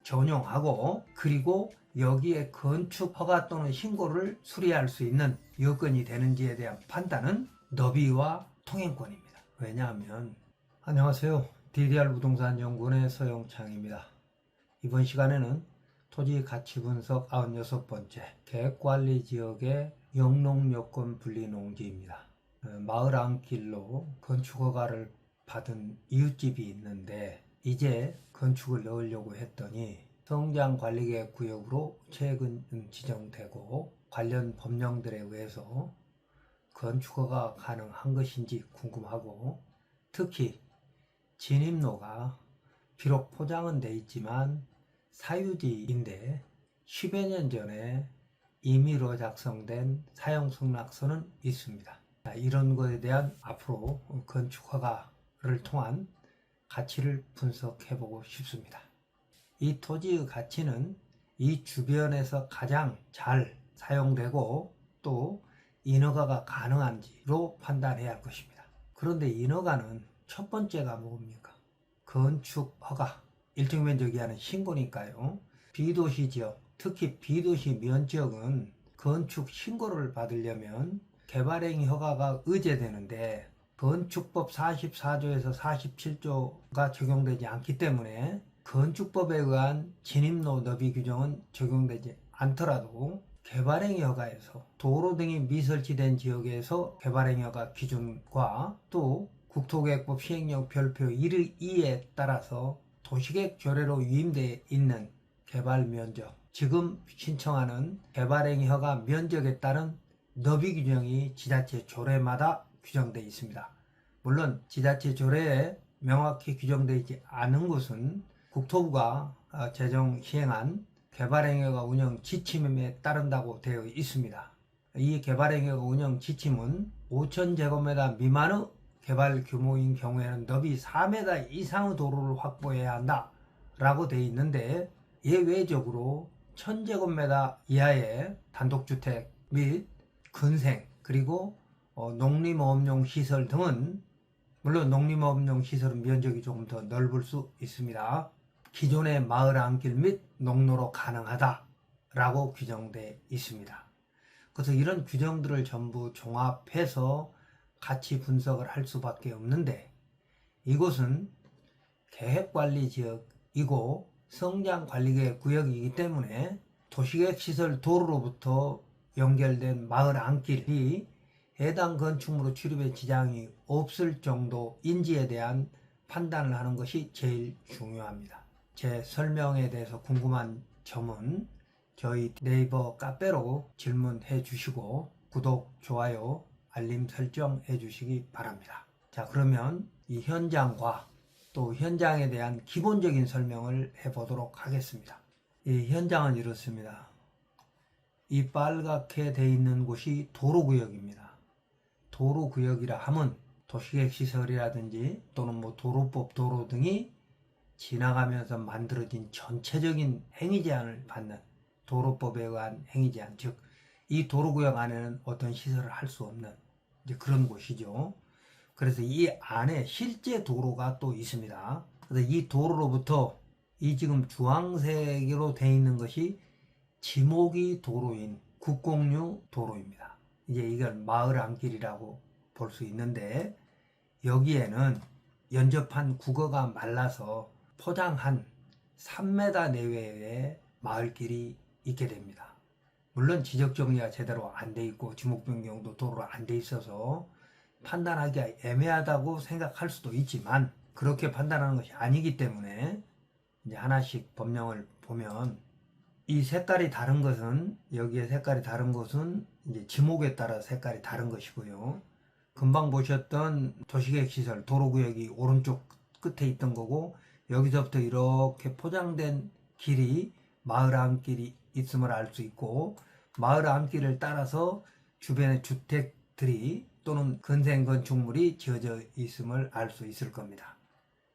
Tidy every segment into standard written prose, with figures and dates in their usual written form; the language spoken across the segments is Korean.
전용하고, 그리고 여기에 건축 허가 또는 신고를 수리할 수 있는 여건이 되는지에 대한 판단은 너비와 통행권입니다. 왜냐하면, 안녕하세요. DDR 부동산 연구원의 서영창입니다. 이번 시간에는 토지 가치 분석 96번째 계획관리 지역의 영농여건 분리농지입니다. 마을 안길로 건축 허가를 받은 이웃집이 있는데 이제 건축을 넣으려고 했더니 성장관리계획 구역으로 최근 지정되고 관련 법령들에 의해서 건축허가 가능한 것인지 궁금하고, 특히 진입로가 비록 포장은 돼 있지만 사유지인데 10여 년 전에 임의로 작성된 사용승낙서는 있습니다. 이런 것에 대한 앞으로 건축허가를 통한 가치를 분석해보고 싶습니다. 이 토지의 가치는 이 주변에서 가장 잘 사용되고 또 인허가가 가능한지로 판단해야 할 것입니다. 그런데 인허가는 첫 번째가 뭡니까? 건축허가, 일정면적 이하는 신고니까요. 비도시 지역, 특히 비도시 면적은 건축 신고를 받으려면 개발행위 허가가 의제되는데 건축법 44조에서 47조가 적용되지 않기 때문에 건축법에 의한 진입로 너비 규정은 적용되지 않더라도 개발행위 허가에서 도로 등이 미설치된 지역에서 개발행위 허가 기준과 또 국토계획법 시행령 별표 1의 따라서 도시계획 조례로 위임되어 있는 개발 면적, 지금 신청하는 개발행위 허가 면적에 따른 너비 규정이 지자체 조례마다 규정되어 있습니다. 물론 지자체 조례에 명확히 규정되지 않은 곳은 국토부가 제정 시행한 개발행위허가 운영 지침에 따른다고 되어 있습니다. 이 개발행위허가 운영 지침은 5,000제곱미터 미만의 개발 규모인 경우에는 너비 4m 이상의 도로를 확보해야 한다 라고 되어 있는데, 예외적으로 1,000제곱미터 이하의 단독주택 및 근생, 그리고 농림어업용 시설 등은, 물론 농림어업용 시설은 면적이 조금 더 넓을 수 있습니다. 기존의 마을 안길 및 농로로 가능하다 라고 규정되어 있습니다. 그래서 이런 규정들을 전부 종합해서 가치 분석을 할 수밖에 없는데, 이곳은 계획관리지역이고 성장관리계획 구역이기 때문에 도시계획시설 도로로부터 연결된 마을 안길이 해당 건축물의 출입에 지장이 없을 정도인지에 대한 판단을 하는 것이 제일 중요합니다. 제 설명에 대해서 궁금한 점은 저희 네이버 카페로 질문해 주시고 구독, 좋아요, 알림 설정 해 주시기 바랍니다. 자, 그러면 이 현장과 또 현장에 대한 기본적인 설명을 해 보도록 하겠습니다. 이 현장은 이렇습니다. 이 빨갛게 되어 있는 곳이 도로구역입니다. 도로구역이라 함은 도시계획시설이라든지 또는 도로법 도로 등이 지나가면서 만들어진 전체적인 행위 제한을 받는 도로법에 의한 행위 제한, 즉 이 도로구역 안에는 어떤 시설을 할 수 없는 이제 그런 곳이죠. 그래서 이 안에 실제 도로가 또 있습니다. 그래서 이 도로로부터 이 지금 주황색으로 되어 있는 것이 지목이 도로인 국공유 도로입니다. 이제 이걸 마을 안길이라고 볼 수 있는데, 여기에는 연접한 국어가 말라서 포장한 3m 내외의 마을길이 있게 됩니다. 물론 지적 정리가 제대로 안 돼 있고 지목 변경도 도로로 안 돼 있어서 판단하기가 애매하다고 생각할 수도 있지만, 그렇게 판단하는 것이 아니기 때문에 이제 하나씩 법령을 보면 이 색깔이 다른 것은, 여기에 색깔이 다른 것은 이제 지목에 따라 색깔이 다른 것이고요. 금방 보셨던 도시계획시설 도로구역이 오른쪽 끝에 있던 거고, 여기서부터 이렇게 포장된 길이 마을 안길이 있음을 알 수 있고, 마을 안길을 따라서 주변의 주택들이 또는 근생 건축물이 지어져 있음을 알 수 있을 겁니다.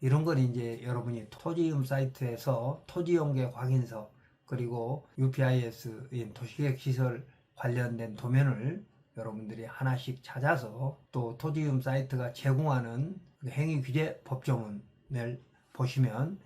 이런 걸 이제 여러분이 토지임 사이트에서 토지용계 확인서, 그리고 UPIS인 도시계획시설 관련된 도면을 여러분들이 하나씩 찾아서 또 토지임 사이트가 제공하는 행위규제 법조문을 보시면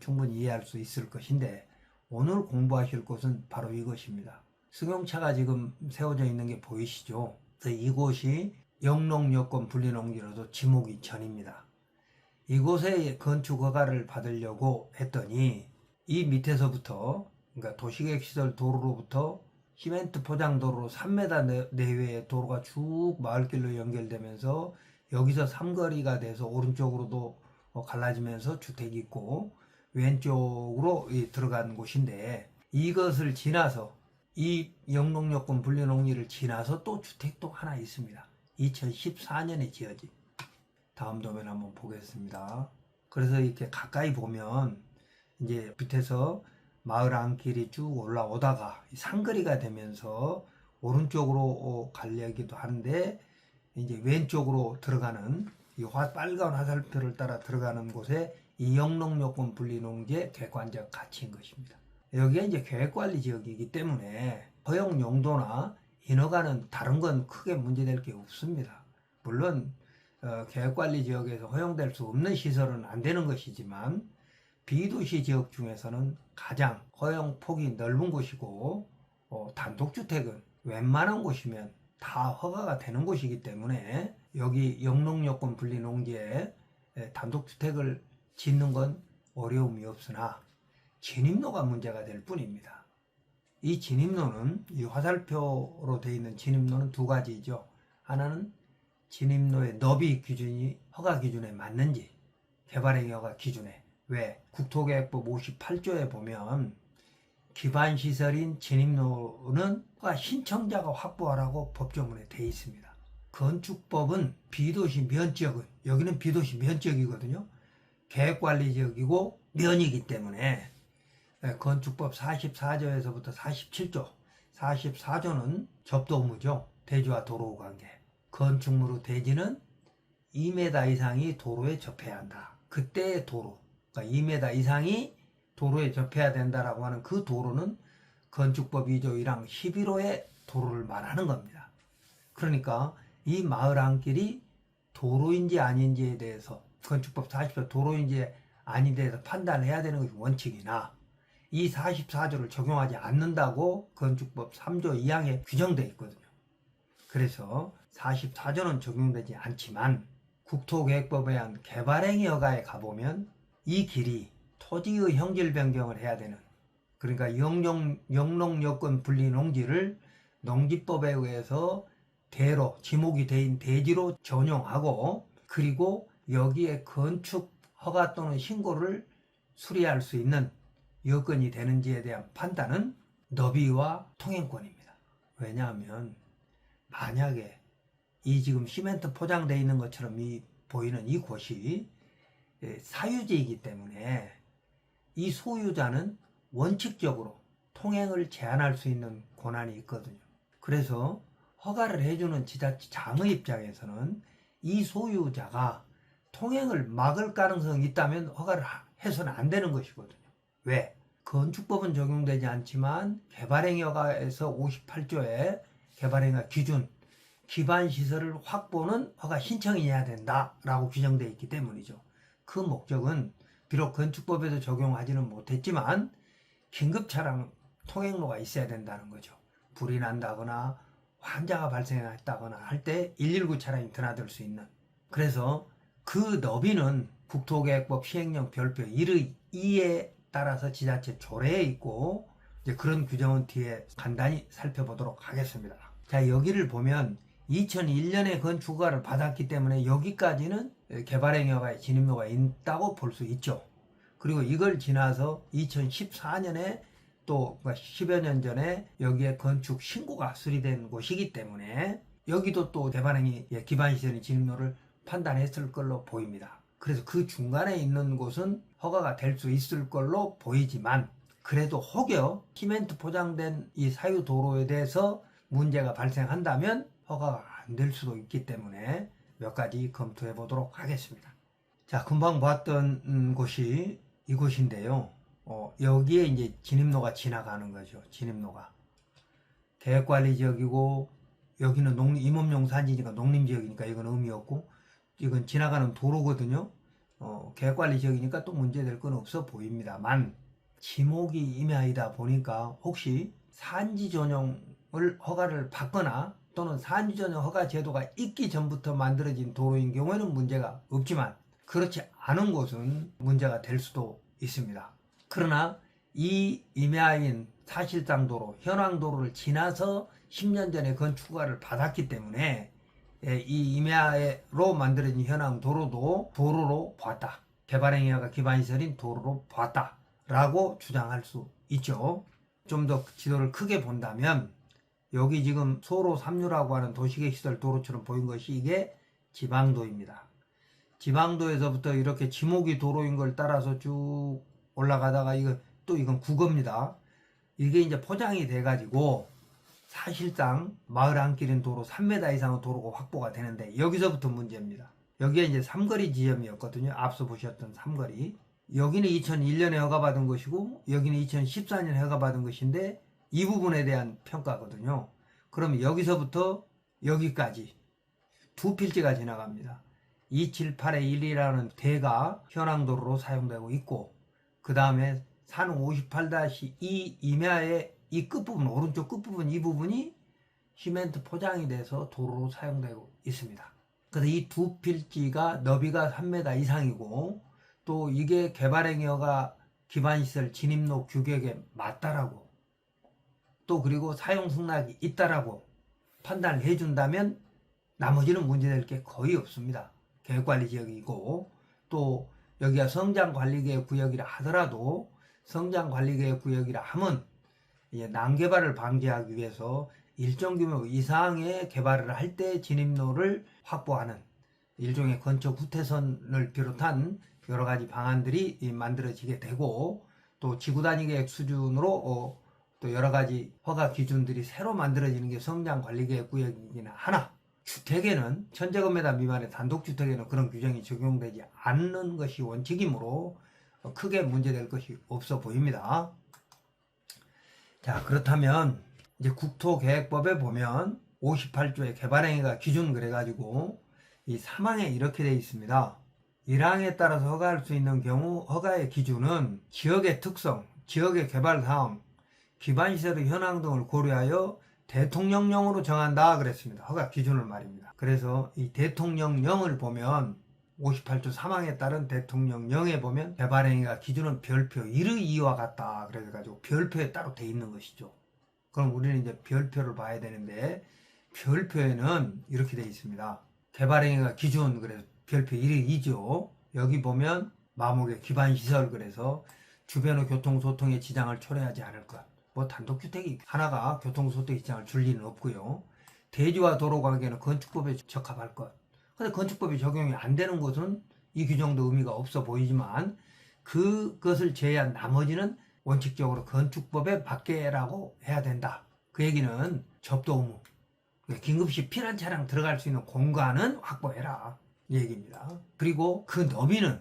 충분히 이해할 수 있을 것인데, 오늘 공부하실 곳은 바로 이것입니다. 승용차가 지금 세워져 있는 게 보이시죠? 그래서 이곳이 영농여권 분리농지로도 지목이 전입니다. 이곳에 건축 허가를 받으려고 했더니 이 밑에서부터, 그러니까 도시계획시설 도로로부터 시멘트 포장도로로 3m 내외의 도로가 쭉 마을길로 연결되면서 여기서 삼거리가 돼서 오른쪽으로도 갈라지면서 주택이 있고 왼쪽으로 들어간 곳인데, 이것을 지나서 이 영농여권 분리농지를 지나서 또 주택도 하나 있습니다. 2014년에 지어진. 다음 도면 한번 보겠습니다. 그래서 이렇게 가까이 보면 이제 밑에서 마을 안길이 쭉 올라오다가 상거리가 되면서 오른쪽으로 가려기도 하는데, 이제 왼쪽으로 들어가는 이 빨간 화살표를 따라 들어가는 곳에 이 영농여권 분리농지의 객관적 가치인 것입니다. 여기에 이제 계획관리 지역이기 때문에 허용 용도나 인허가는 다른 건 크게 문제될 게 없습니다. 물론 계획관리 지역에서 허용될 수 없는 시설은 안 되는 것이지만 비도시 지역 중에서는 가장 허용 폭이 넓은 곳이고 단독주택은 웬만한 곳이면 다 허가가 되는 곳이기 때문에 여기 영농여권 분리농지에 단독주택을 짓는 건 어려움이 없으나 진입로가 문제가 될 뿐입니다. 이 진입로는, 이 화살표로 되어 있는 진입로는 두 가지죠. 하나는 진입로의 너비 기준이 허가 기준에 맞는지, 개발행위 허가 기준에. 왜? 국토계획법 58조에 보면 기반시설인 진입로는 허가 신청자가 확보하라고 법조문에 되어 있습니다. 건축법은 비도시 면적은, 여기는 비도시 면적이거든요. 계획관리지역이고 면이기 때문에 건축법 44조에서부터 47조, 44조는 접도의무죠. 대지와 도로 관계. 건축물의 대지는 2m 이상이 도로에 접해야 한다. 그때의 도로, 그러니까 2m 이상이 도로에 접해야 된다라고 하는 그 도로는 건축법 2조 1항 11호의 도로를 말하는 겁니다. 그러니까 이 마을 안길이 도로인지 아닌지에 대해서 건축법 40조 도로인지 아닌지에 대해서 판단해야 되는 것이 원칙이나, 이 44조를 적용하지 않는다고 건축법 3조 2항에 규정되어 있거든요. 그래서 44조는 적용되지 않지만 국토계획법에 의한 개발행위 허가에 가보면 이 길이 토지의 형질 변경을 해야 되는, 그러니까 영농여권 분리농지를 농지법에 의해서 대로 지목이 된 대지로 전용하고, 그리고 여기에 건축 허가 또는 신고를 수리할 수 있는 여건이 되는지에 대한 판단은 너비와 통행권입니다. 왜냐하면 만약에 이 지금 시멘트 포장되어 있는 것처럼 보이는 이 곳이 사유지이기 때문에 이 소유자는 원칙적으로 통행을 제한할 수 있는 권한이 있거든요. 그래서 허가를 해주는 지자체장의 입장에서는 이 소유자가 통행을 막을 가능성이 있다면 허가를 해서는 안 되는 것이거든요. 왜? 건축법은 적용되지 않지만 개발행위 허가에서 58조에 개발행위 기준, 기반시설을 확보는 허가 신청해야 된다라고 규정되어 있기 때문이죠. 그 목적은 비록 건축법에도 적용하지는 못했지만 긴급차량 통행로가 있어야 된다는 거죠. 불이 난다거나 환자가 발생했다거나 할 때 119 차량이 드나들 수 있는. 그래서 그 너비는 국토계획법 시행령 별표 1의 2에 따라서 지자체 조례에 있고, 이제 그런 규정은 뒤에 간단히 살펴보도록 하겠습니다. 자, 여기를 보면 2001년에 건축허가를 받았기 때문에 여기까지는 개발행위 허가의 진입로가 있다고 볼 수 있죠. 그리고 이걸 지나서 2014년에 또 10여 년 전에 여기에 건축 신고가 수리된 곳이기 때문에 여기도 또 개발행위 기반시설인 진입로를 판단했을 걸로 보입니다. 그래서 그 중간에 있는 곳은 허가가 될 수 있을 걸로 보이지만, 그래도 혹여 시멘트 포장된 이 사유 도로에 대해서 문제가 발생한다면 허가가 안 될 수도 있기 때문에 몇 가지 검토해 보도록 하겠습니다. 자, 금방 봤던 곳이 이곳인데요. 여기에 이제 진입로가 지나가는 거죠. 진입로가 계획관리지역이고, 여기는 임업용 산지니까 농림지역이니까 이건 의미 없고, 이건 지나가는 도로거든요. 계획관리 지역이니까 또 문제될 건 없어 보입니다만, 지목이 임야이다 보니까 혹시 산지 전용을 허가를 받거나 또는 산지 전용 허가 제도가 있기 전부터 만들어진 도로인 경우에는 문제가 없지만, 그렇지 않은 곳은 문제가 될 수도 있습니다. 그러나 이 임야인 사실상 도로, 현황 도로를 지나서 10년 전에 건축 허가를 받았기 때문에 이 임야로 만들어진 현황 도로도 도로로 보았다. 개발행위가 기반시설인 도로로 보았다. 라고 주장할 수 있죠. 좀 더 지도를 크게 본다면, 여기 지금 소로 3류라고 하는 도시계획시설 도로처럼 보인 것이 이게 지방도입니다. 지방도에서부터 이렇게 지목이 도로인 걸 따라서 쭉 올라가다가 이건 국어입니다. 이게 이제 포장이 돼가지고 사실상 마을 안길인 도로 3m 이상의 도로가 확보가 되는데, 여기서부터 문제입니다. 여기에 이제 삼거리 지점이었거든요. 앞서 보셨던 삼거리. 여기는 2001년에 허가받은 것이고 여기는 2014년에 허가받은 것인데, 이 부분에 대한 평가거든요. 그럼 여기서부터 여기까지 두 필지가 지나갑니다. 278-1이라는 대가 현황도로로 사용되고 있고, 그 다음에 산 58-2 임야의 이 끝부분, 오른쪽 끝부분, 이 부분이 시멘트 포장이 돼서 도로로 사용되고 있습니다. 그래서 이 두 필지가 너비가 3m 이상이고, 또 이게 개발행위가 기반시설 진입로 규격에 맞다라고, 또 그리고 사용 승낙이 있다라고 판단을 해준다면 나머지는 문제될 게 거의 없습니다. 계획관리지역이고, 또 여기가 성장관리계획 구역이라 하더라도, 성장관리계획 구역이라 하면 난개발을 방지하기 위해서 일정 규모 이상의 개발을 할 때 진입로를 확보하는 일종의 건축 후퇴선을 비롯한 여러 가지 방안들이 만들어지게 되고, 또 지구단위 계획 수준으로 또 여러 가지 허가 기준들이 새로 만들어지는 게 성장관리계획 구역이긴 하나, 주택에는 1000제곱미터 미만의 단독주택에는 그런 규정이 적용되지 않는 것이 원칙이므로 크게 문제될 것이 없어 보입니다. 자, 그렇다면 이제 국토계획법에 보면 58조의 개발행위가 기준 그래가지고 이 3항에 이렇게 되어 있습니다. 1항에 따라서 허가할 수 있는 경우 허가의 기준은 지역의 특성, 지역의 개발 사항, 기반시설의 현황 등을 고려하여 대통령령으로 정한다 그랬습니다. 허가 기준을 말입니다. 그래서 이 대통령령을 보면 58조 3항에 따른 대통령령에 보면 개발행위가 기준은 별표 1의 2와 같다 그래가지고 별표에 따로 돼 있는 것이죠. 그럼 우리는 이제 별표를 봐야 되는데, 별표에는 이렇게 돼 있습니다. 개발행위가 기준, 그래서 별표 1의 2죠. 여기 보면 마목의 기반시설, 그래서 주변의 교통소통에 지장을 초래하지 않을 것. 뭐 단독주택이 하나가 교통소통에 지장을 줄 리는 없고요. 대지와 도로 관계는 건축법에 적합할 것. 근데 건축법이 적용이 안 되는 것은 이 규정도 의미가 없어 보이지만, 그것을 제외한 나머지는 원칙적으로 건축법에 맞게라고 해야 된다. 그 얘기는 접도 의무, 긴급시 피난 차량 들어갈 수 있는 공간은 확보해라 이 얘기입니다. 그리고 그 너비는,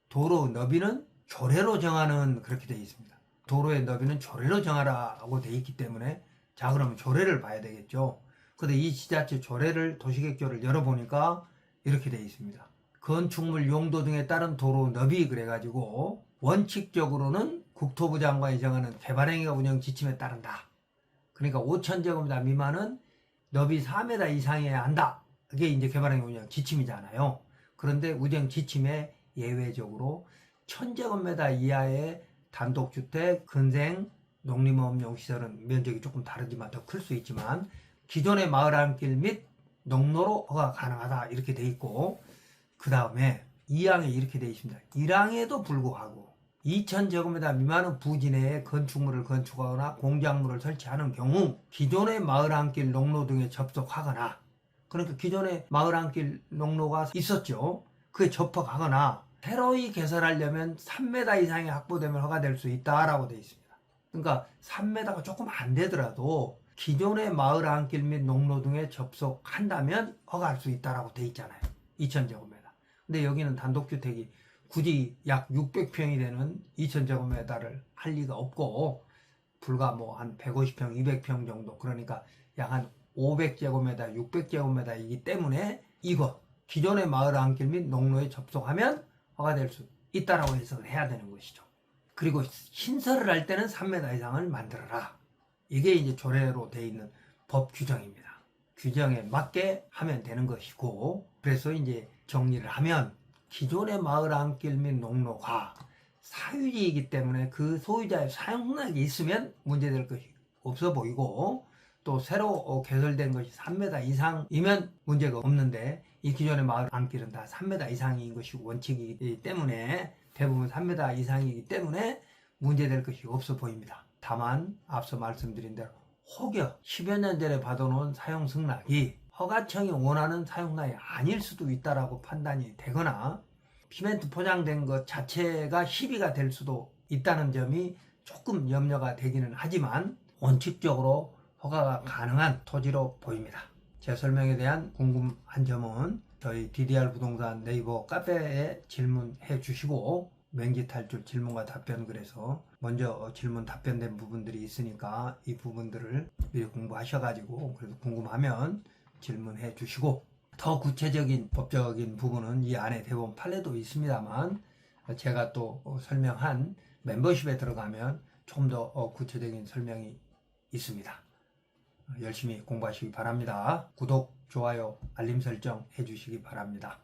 도로 너비는 조례로 정하는, 그렇게 되어 있습니다. 도로의 너비는 조례로 정하라고 되어 있기 때문에, 자, 그러면 조례를 봐야 되겠죠. 근데 이 지자체 조례를, 도시계획조를 열어보니까 이렇게 되어 있습니다. 건축물 용도 등에 따른 도로 너비 그래가지고 원칙적으로는 국토부 장관이 정하는 개발행위가 운영 지침에 따른다. 그러니까 5000제곱미터 미만은 너비 4m 이상이어야 한다. 그게 이제 개발행위 운영 지침이잖아요. 그런데 운영 지침에 예외적으로 1000제곱미터 이하의 단독주택, 근생, 농림업용시설은 면적이 조금 다르지만 더 클 수 있지만 기존의 마을 안길 및 농로로 허가 가능하다 이렇게 돼 있고, 그 다음에 2항에 이렇게 돼 있습니다. 1항에도 불구하고 2000제곱미터 미만의 부지 내에 건축물을 건축하거나 공작물을 설치하는 경우 기존의 마을 안길 농로 등에 접속하거나, 그러니까 기존의 마을 안길 농로가 있었죠. 그에 접촉하거나 새로이 개설하려면 3m 이상이 확보되면 허가될 수 있다라고 되어 있습니다. 그러니까 3m가 조금 안 되더라도 기존의 마을 안길 및 농로 등에 접속한다면 허가할 수 있다라고 돼 있잖아요. 2000제곱미터. 근데 여기는 단독주택이 굳이 약 600평이 되는 2000제곱미터를 할 리가 없고, 불과 뭐 한 150평, 200평 정도, 그러니까 약 한 500제곱미터, 600제곱미터이기 때문에 이거 기존의 마을 안길 및 농로에 접속하면 허가될 수 있다라고 해석을 해야 되는 것이죠. 그리고 신설을 할 때는 3m 이상을 만들어라. 이게 이제 조례로 되어 있는 법 규정입니다. 규정에 맞게 하면 되는 것이고, 그래서 이제 정리를 하면 기존의 마을 안길 및 농로가 사유지이기 때문에 그 소유자의 사용락이 있으면 문제될 것이 없어 보이고, 또 새로 개설된 것이 3m 이상이면 문제가 없는데, 이 기존의 마을 안길은 다 3m 이상인 것이 원칙이기 때문에, 대부분 3m 이상이기 때문에 문제될 것이 없어 보입니다. 다만 앞서 말씀드린 대로 혹여 10여 년 전에 받아놓은 사용 승낙이 허가청이 원하는 사용락이 아닐 수도 있다라고 판단이 되거나, 시멘트 포장된 것 자체가 시비가 될 수도 있다는 점이 조금 염려가 되기는 하지만, 원칙적으로 허가가 가능한 토지로 보입니다. 제 설명에 대한 궁금한 점은 저희 DDR 부동산 네이버 카페에 질문해 주시고, 맹지 탈출 질문과 답변글에서 먼저 질문 답변된 부분들이 있으니까 이 부분들을 미리 공부하셔가지고, 그래도 궁금하면 질문해 주시고, 더 구체적인 법적인 부분은 이 안에 대법원 판례도 있습니다만, 제가 또 설명한 멤버십에 들어가면 좀 더 구체적인 설명이 있습니다. 열심히 공부하시기 바랍니다. 구독, 좋아요, 알림 설정 해주시기 바랍니다.